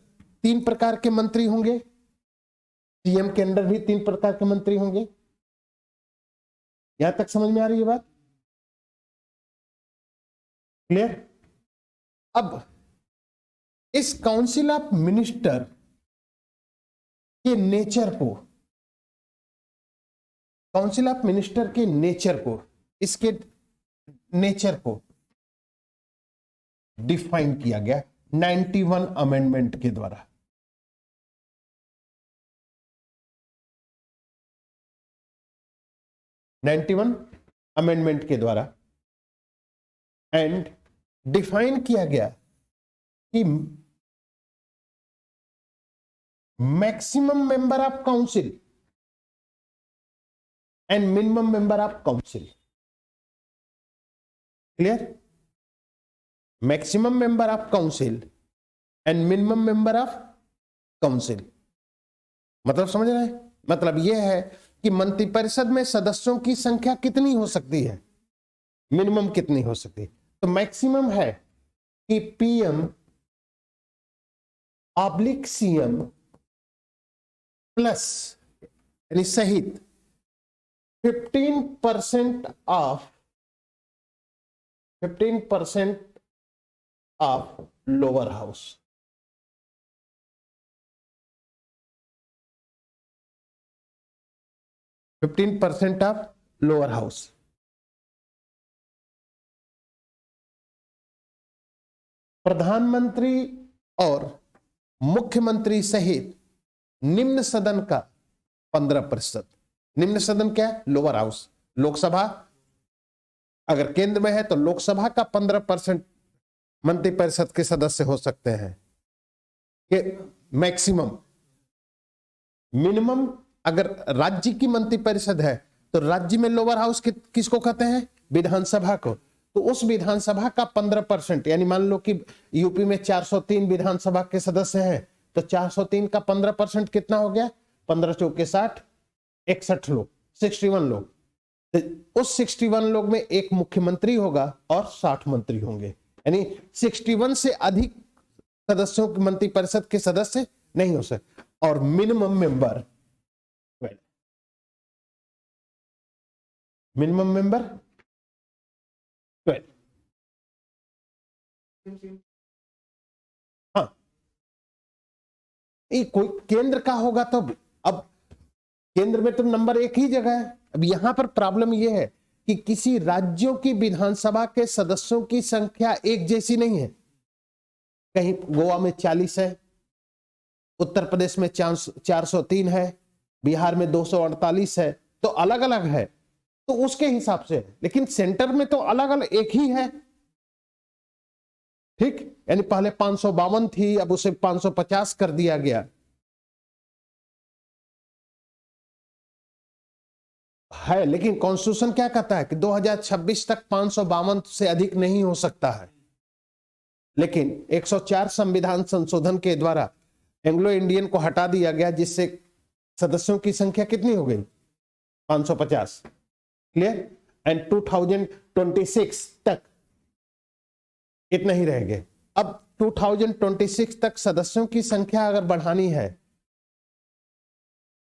3 प्रकार के मंत्री होंगे, सीएम के अंडर भी 3 प्रकार के मंत्री होंगे। यहां तक समझ में आ रही है बात? क्लियर? अब इस काउंसिल ऑफ मिनिस्टर के नेचर को, काउंसिल ऑफ मिनिस्टर के नेचर को, इसके नेचर को डिफाइन किया गया 91 अमेंडमेंट के द्वारा। अमेंडमेंट के द्वारा एंड डिफाइन किया गया कि maximum member of council and minimum member of council. Clear? Maximum member of council and minimum member of council. मतलब समझ रहे हैं? मतलब यह है कि मंत्रिपरिषद में सदस्यों की संख्या कितनी हो सकती है, मिनिमम कितनी हो सकती है। तो मैक्सिमम है कि पीएम ऑब्लिक सीएम प्लस यानी सहित 15% of lower house. 15% of lower house. प्रधानमंत्री और मुख्यमंत्री सहित निम्न सदन का 15%। निम्न सदन क्या है? Lower house. लोकसभा अगर केंद्र में है तो लोकसभा का 15% मंत्रिपरिषद के सदस्य हो सकते हैं कि मैक्सिमम। मिनिमम अगर राज्य की मंत्रिपरिषद है तो राज्य में लोअर हाउस किसको कहते हैं? विधानसभा को। तो उस विधानसभा का 15%, यानी मान लो कि यूपी में 403 विधानसभा के सदस्य हैं, तो 403 का 15% कितना हो गया? 15 चौके 60, 61 लोग, 61 लोग। तो उस 61 लोग में एक मुख्यमंत्री होगा और 60 मंत्री होंगे, यानी 61 से अधिक सदस्यों की मंत्रिपरिषद के सदस्य नहीं हो सकते। और मिनिमम मेंबर 12। हाँ, कोई केंद्र का होगा तो अब केंद्र में तो नंबर एक ही जगह है। अब यहां पर प्रॉब्लम यह है कि किसी राज्यों की विधानसभा के सदस्यों की संख्या एक जैसी नहीं है। कहीं गोवा में 40 है, उत्तर प्रदेश में 403 है, बिहार में 248 है, तो अलग अलग है, तो उसके हिसाब से। लेकिन सेंटर में तो अलग अलग एक ही है, ठीक। यानी पहले 552 थी, अब उसे 550 कर दिया गया है। लेकिन कॉन्स्टिट्यूशन क्या कहता है कि 2026 तक 552 से अधिक नहीं हो सकता है। लेकिन 104 संविधान संशोधन के द्वारा एंग्लो इंडियन को हटा दिया गया, जिससे सदस्यों की संख्या कितनी हो गई? 550। क्लियर? एंड 2026 तक इतना ही रहेंगे। अब 2026 तक सदस्यों की संख्या अगर बढ़ानी है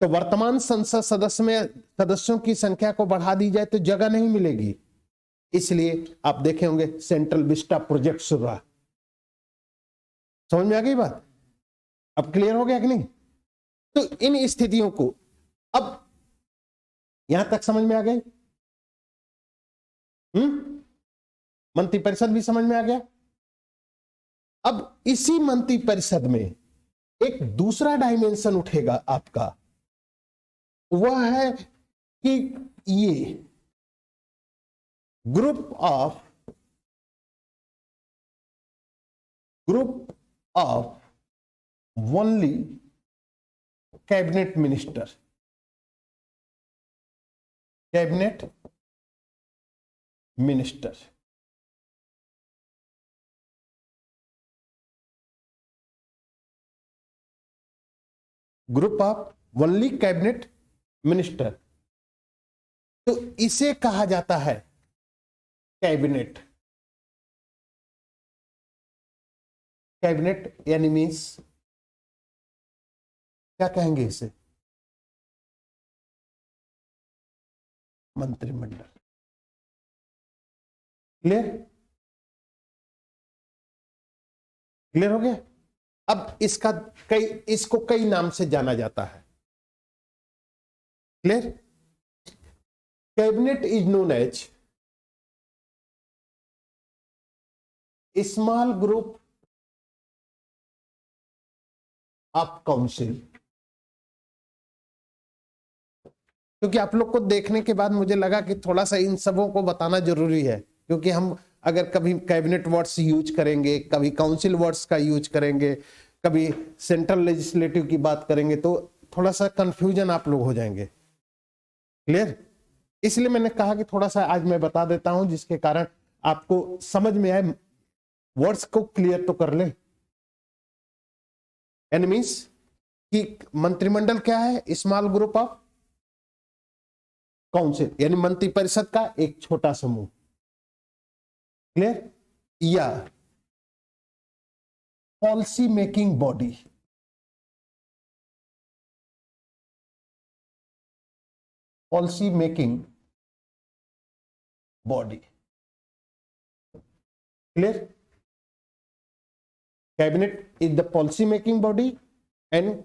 तो वर्तमान संसद सदस्य में सदस्यों की संख्या को बढ़ा दी जाए तो जगह नहीं मिलेगी। इसलिए आप देखे होंगे सेंट्रल विस्टा प्रोजेक्ट शुरू हुआ। समझ में आ गई बात? अब क्लियर हो गया कि नहीं? तो इन स्थितियों को अब यहां तक समझ में आ गई। मंत्रिपरिषद भी समझ में आ गया। अब इसी मंत्रिपरिषद में एक दूसरा डायमेंशन उठेगा आपका, वह है कि ये group of only cabinet minister, group of only cabinet minister. तो इसे कहा जाता है कैबिनेट। यानी मीन्स क्या कहेंगे इसे? मंत्रिमंडल। क्लियर हो गया? अब इसको कई नाम से जाना जाता है। Clear? Cabinet is known as small group of council. क्योंकि आप लोग को देखने के बाद मुझे लगा कि थोड़ा सा इन सबों को बताना जरूरी है, क्योंकि हम अगर कभी कैबिनेट वर्ड्स यूज करेंगे, कभी काउंसिल वर्ड्स का यूज करेंगे, कभी सेंट्रल लेजिस्लेटिव की बात करेंगे, तो थोड़ा सा कंफ्यूजन आप लोग हो जाएंगे। क्लियर? इसलिए मैंने कहा कि थोड़ा सा आज मैं बता देता हूं, जिसके कारण आपको समझ में आए, वर्ड्स को क्लियर तो कर ले। मीन्स कि मंत्रिमंडल क्या है? स्मॉल ग्रुप ऑफ काउंसिल, यानी मंत्रिपरिषद का एक छोटा समूह। क्लियर? या policy making body, clear? Cabinet is the policy making body and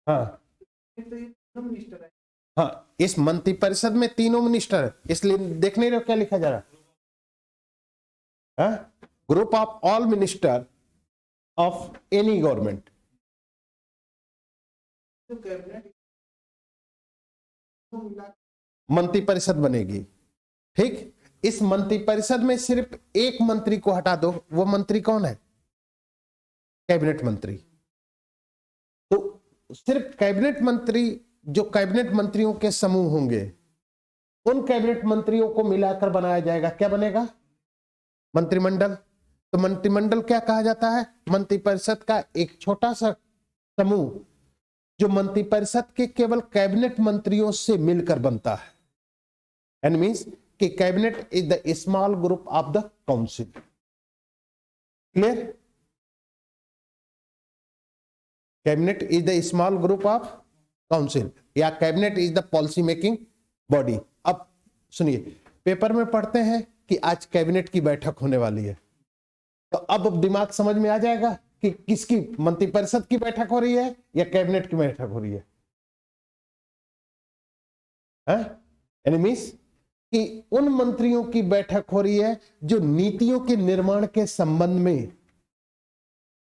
हाँ हाँ, इस मंत्रिपरिषद में तीनों मिनिस्टर है, इसलिए देख नहीं रहे हो क्या लिखा जा रहा है? Group of all minister of any government. मंत्रिपरिषद बनेगी, ठीक। इस मंत्रिपरिषद में सिर्फ एक मंत्री को हटा दो, वो मंत्री कौन है? कैबिनेट मंत्री। तो सिर्फ कैबिनेट मंत्री, जो कैबिनेट मंत्रियों के समूह होंगे, उन कैबिनेट मंत्रियों को मिलाकर बनाया जाएगा, क्या बनेगा? मंत्रिमंडल। तो मंत्रिमंडल क्या कहा जाता है? मंत्रिपरिषद का एक छोटा सा समूह जो मंत्रिपरिषद के केवल कैबिनेट मंत्रियों से मिलकर बनता है। एंड मीन्स कि cabinet is the small group of the council. Clear? Cabinet is the small group of council, या cabinet is the policy making body. अब सुनिए, पेपर में पढ़ते हैं कि आज कैबिनेट की बैठक होने वाली है, तो अब दिमाग समझ में आ जाएगा कि किसकी, मंत्रिपरिषद की बैठक हो रही है या कैबिनेट की बैठक हो रही है? मीन्स कि उन मंत्रियों की बैठक हो रही है जो नीतियों के निर्माण के संबंध में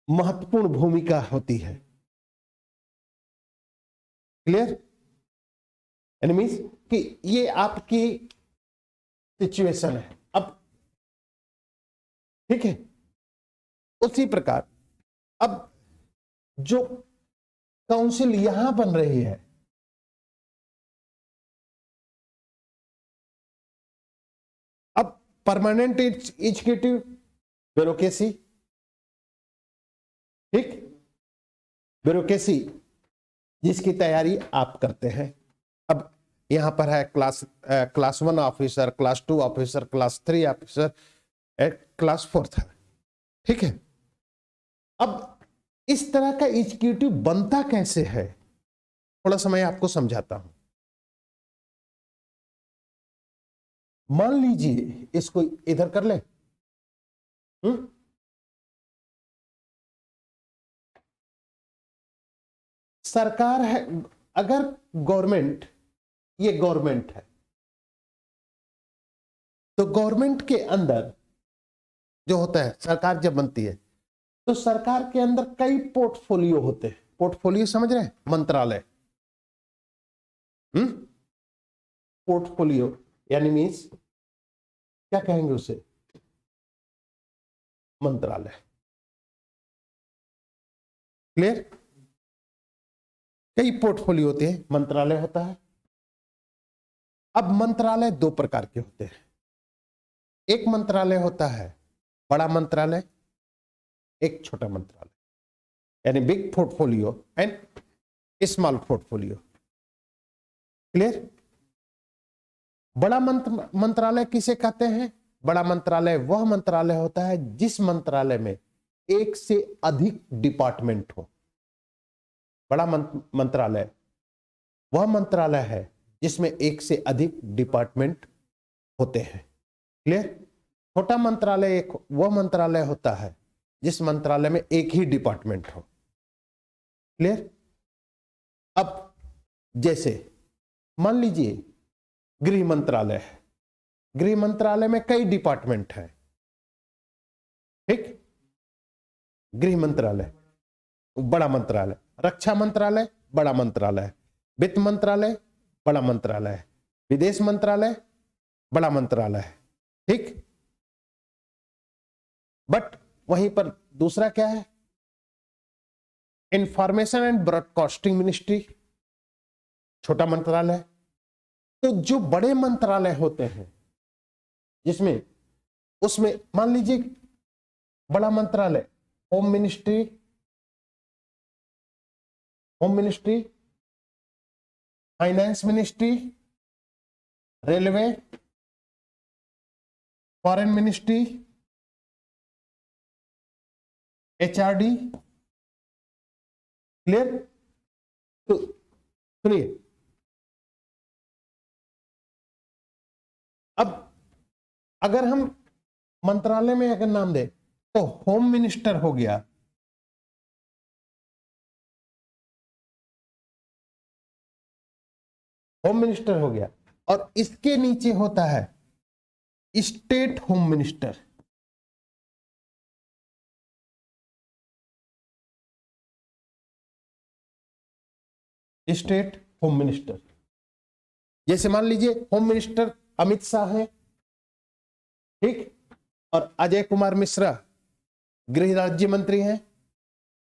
महत्वपूर्ण भूमिका होती है। क्लियर? मीन्स कि ये आपकी सिचुएशन है अब, ठीक है। उसी प्रकार अब जो काउंसिल यहां बन रही है, अब परमानेंट एग्जीक्यूटिव ब्यूरोक्रेसी, ठीक, ब्यूरोक्रेसी जिसकी तैयारी आप करते हैं। अब यहां पर है class 1 officer, class 2 officer, class 3 officer, class 4 है, ठीक है। अब इस तरह का एग्जीक्यूटिव बनता कैसे है, थोड़ा समय आपको समझाता हूं। मान लीजिए इसको इधर कर ले, सरकार है, अगर गवर्नमेंट, ये गवर्नमेंट है, तो गवर्नमेंट के अंदर जो होता है, सरकार जब बनती है तो सरकार के अंदर कई पोर्टफोलियो होते हैं। पोर्टफोलियो समझ रहे हैं? मंत्रालय, पोर्टफोलियो यानी मीन्स क्या कहेंगे उसे? मंत्रालय। क्लियर? कई पोर्टफोलियो होते हैं, मंत्रालय होता है। अब मंत्रालय दो प्रकार के होते हैं। एक मंत्रालय होता है बड़ा मंत्रालय, एक छोटा मंत्रालय, यानी big portfolio and small portfolio. Clear? बड़ा मंत्रालय किसे कहते हैं? बड़ा मंत्रालय वह मंत्रालय होता है जिस मंत्रालय में एक से अधिक डिपार्टमेंट हो। बड़ा मंत्रालय वह मंत्रालय है जिसमें एक से अधिक डिपार्टमेंट होते हैं। क्लियर? छोटा मंत्रालय एक वह मंत्रालय होता है जिस मंत्रालय में एक ही डिपार्टमेंट हो। क्लियर? अब जैसे मान लीजिए गृह मंत्रालय है, गृह मंत्रालय में कई डिपार्टमेंट हैं, ठीक। गृह मंत्रालय बड़ा मंत्रालय, रक्षा मंत्रालय बड़ा मंत्रालय, वित्त मंत्रालय बड़ा मंत्रालय, विदेश मंत्रालय बड़ा मंत्रालय है, ठीक। बट वहीं पर दूसरा क्या है? इंफॉर्मेशन एंड ब्रॉडकास्टिंग मिनिस्ट्री, छोटा मंत्रालय। तो जो बड़े मंत्रालय होते हैं जिसमें, उसमें मान लीजिए बड़ा मंत्रालय home ministry, finance ministry, railway, foreign ministry, HRD. Clear? तो सुनिए, अब अगर हम मंत्रालय में अगर नाम दे तो होम मिनिस्टर हो गया, होम मिनिस्टर हो गया, और इसके नीचे होता है state home minister. State home minister, जैसे मान लीजिए होम मिनिस्टर अमित शाह है, ठीक, और अजय कुमार मिश्रा गृह राज्य मंत्री हैं,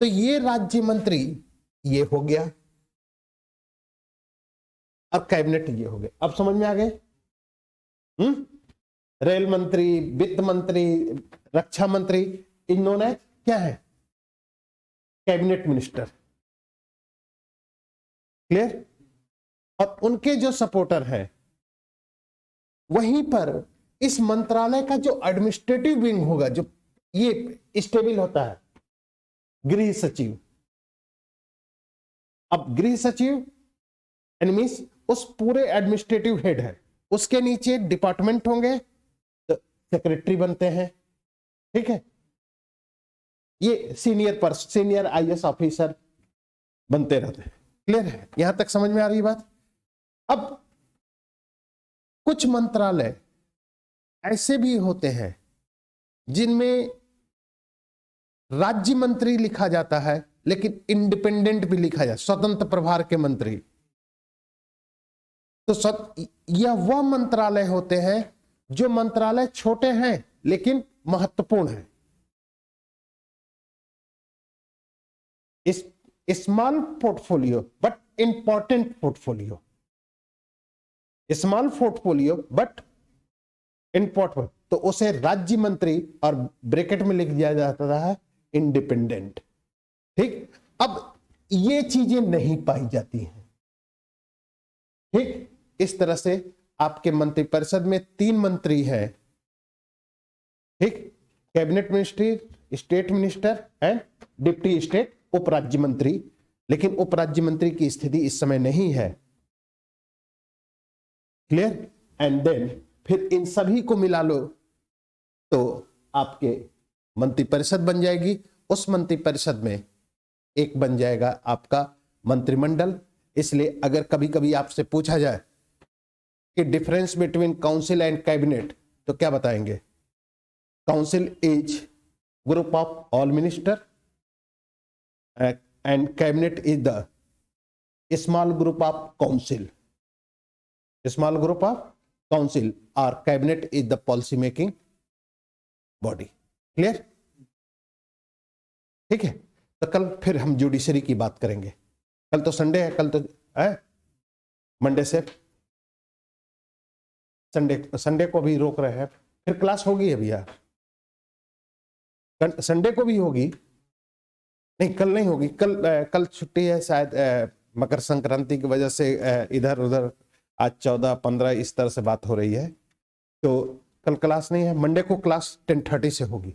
तो ये राज्य मंत्री ये हो गया, और कैबिनेट ये हो गया। अब समझ में आ गए? रेल मंत्री, वित्त मंत्री, रक्षा मंत्री, इन्होंने क्या है? Cabinet minister. क्लियर? और उनके जो सपोर्टर हैं, वहीं पर इस मंत्रालय का जो एडमिनिस्ट्रेटिव विंग होगा, जो ये स्टेबल होता है, गृह सचिव। अब गृह सचिव मींस उस पूरे एडमिनिस्ट्रेटिव हेड है, उसके नीचे डिपार्टमेंट होंगे, तो सेक्रेटरी बनते हैं, ठीक है, ये सीनियर आईएएस ऑफिसर बनते रहते हैं। क्लियर है? यहां तक समझ में आ रही बात? अब कुछ मंत्रालय ऐसे भी होते हैं जिनमें राज्य मंत्री लिखा जाता है, लेकिन इंडिपेंडेंट भी लिखा जाता है, स्वतंत्र प्रभार के मंत्री। तो यह वह मंत्रालय होते हैं जो मंत्रालय छोटे हैं लेकिन महत्वपूर्ण है। Small portfolio but important portfolio, small portfolio but important, तो उसे राज्य मंत्री और ब्रैकेट में लिख दिया जाता है इंडिपेंडेंट। ठीक, अब ये चीजें नहीं पाई जाती हैं। ठीक, इस तरह से आपके मंत्रिपरिषद में 3 मंत्री हैं, ठीक, cabinet ministry, state minister and deputy state उपराज्य मंत्री। लेकिन उपराज्य मंत्री की स्थिति इस समय नहीं है। क्लियर? एंड देन फिर इन सभी को मिला लो तो आपके मंत्रिपरिषद बन जाएगी। उस मंत्रिपरिषद में एक बन जाएगा आपका मंत्रिमंडल। इसलिए अगर कभी कभी आपसे पूछा जाए कि difference between council and cabinet, तो क्या बताएंगे? Council is group of all minister and cabinet is the small group of council, small group of council, और cabinet is the policy making body. Clear? ठीक है, तो कल फिर हम जुडिशरी की बात करेंगे। कल तो संडे है, कल तो है मंडे से संडे को भी रोक रहे हैं, फिर क्लास होगी है भैया, संडे को भी होगी। नहीं, कल नहीं होगी, कल छुट्टी है शायद, मकर संक्रांति की वजह से इधर उधर आज 14-15 इस तरह से बात हो रही है, तो कल क्लास नहीं है। मंडे को क्लास 10:30 से होगी।